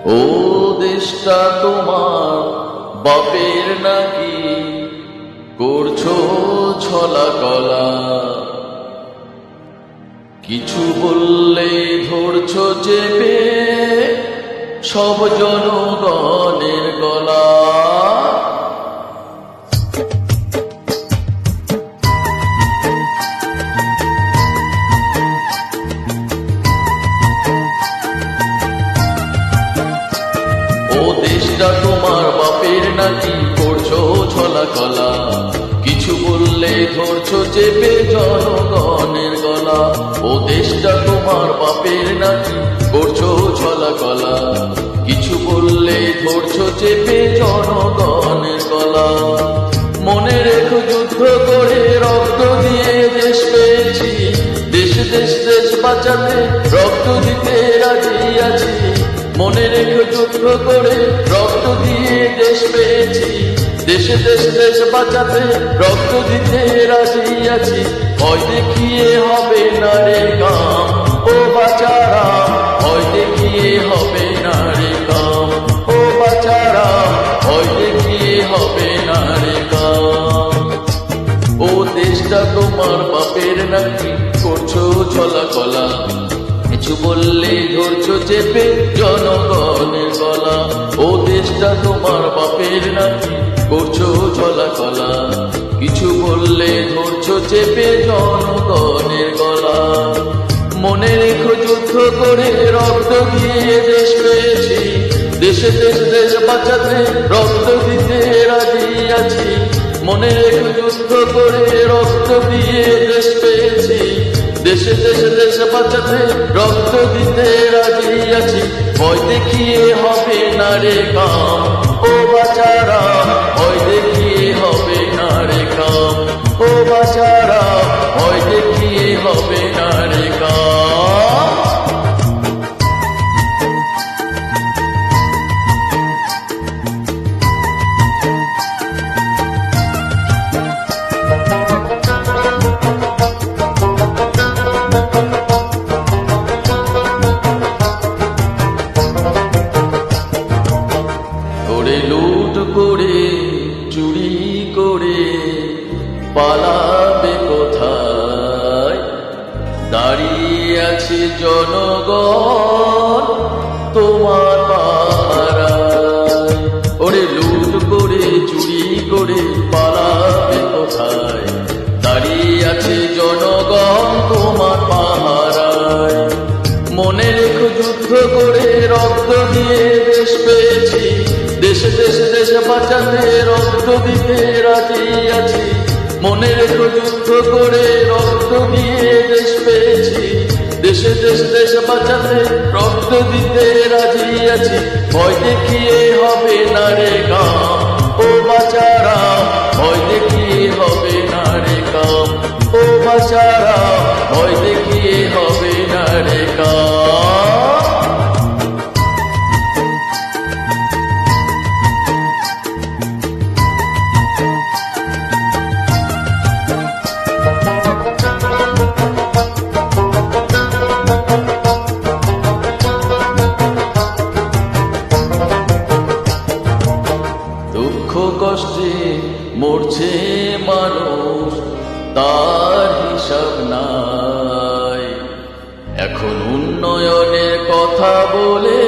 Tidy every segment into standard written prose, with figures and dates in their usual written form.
ও দেশটা তোমার বাপের নাকি, করছো ছলা কলা। কিছু বললে ধরছো চেপে সব জনগণের গলা। ও দেশটা তোমার বাপের নাকি, করছো ছলা কলা। কিছু বললে ধরছো চেপে জনগণের গলা। ও দেশটা তোমার বাপের নাকি, করছো ছলা কলা। কিছু বললে ধরছো চেপে জনগণের গলা। মনে রেখো যুদ্ধ করে রক্ত দিয়ে দেশ পেয়েছি, দেশ দেশ দেশ বাঁচাতে রক্ত দিতে রাজি আছি। মনে রেখো যুদ্ধ করে রক্ত দিয়ে দেশ পেয়েছি, দেশে দেশ দেশ বাঁচাতে রক্ত দিতে রাজি আছি। ভয় দেখিয়ে হবে না রে কাম, ও বাচারা, ভয় দেখিয়ে হবে না রে কাম, ও বাচারা, ভয় দেখিয়ে হবে না রে কাম। ও দেশটা তোমার বাপের নাকি, করছো ছলা কলা। কিছু বললে ধরছো চেপে জনগণের গলা। ও দেশটা তোমার বাপের নাকি, করছো ছলা কলা। কিছু বললে ধরছো চেপে জনগণের গলা। মনে রেখো যুদ্ধ করে রক্ত দিয়ে দেশ পেয়েছি, দেশে দেশ দেশ বাঁচাতে রক্ত দিতে রাজি আছি। মনে রেখো যুদ্ধ করে রক্ত দিয়ে দেশ পেয়েছি, দেশে দেশে দেশ বাঁচাতে রক্ত দিতে রাজি আছি। ভয় দেখিয়ে হবে না রে কাম, ও বাচারা, ভয় দেখিয়ে হবে না রে কাম, ও বাচারা, ভয় দেখিয়ে হবে না রে কাম। লুট করে চুরি করে পালাবে কোথায়, দাঁড়িয়ে আছে জনগণ তোমার পাড়ায়। ওরে লুট করে চুরি করে পালাবে কোথায়, দাঁড়িয়ে আছে জনগণ তোমার পাড়ায়। মনে রেখো যুদ্ধ করে রক্ত দিয়ে দেশ পেয়েছি, দেশে দেশে দেশে বাঁচাতে রক্ত দিতে রাজি আছি। মনে রেখো যুদ্ধ করে রক্ত দিয়ে দেশ পেয়েছি, দেশে দেশে দেশে বাঁচাতে রক্ত দিতে রাজি আছি। ভয় দেখিয়ে হবে না রে কাম, ও বাচারা, ভয় দেখিয়ে হবে না রে কাম, ও বাচারা, ভয় দেখিয়ে হবে না রে কাম। দুঃখ কষ্টে মরছে মানুষ, তার হিসাব নাই। এখন উন্নয়নের কথা বলে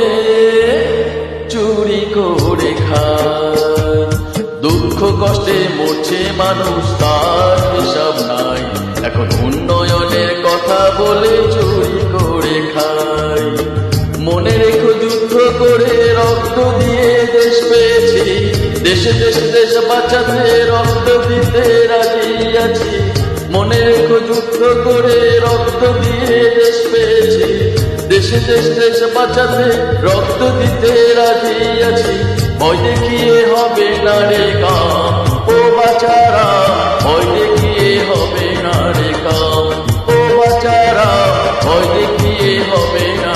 চুরি করে খায়। দুঃখ কষ্টে মরছে মানুষ, তার হিসাব নাই। এখন উন্নয়নের কথা বলে চুরি করে খায়। মনে রেখো যুদ্ধ করে রক্ত দিয়ে দেশ পেয়েছি, দেশে দেশে দেশ বাঁচাতে রক্ত দিতে রাজি আছি। মনে রেখো যুদ্ধ করে রক্ত দিয়ে দেশ পেয়েছি, দেশে দেশ দেশ বাঁচাতে রক্ত দিতে রাজি আছি। ভয় দেখিয়ে হবে না রে কাম, ও বাচারা, ভয় দেখিয়ে হবে না রে কাম, ও বাচারা, ভয় দেখিয়ে হবে না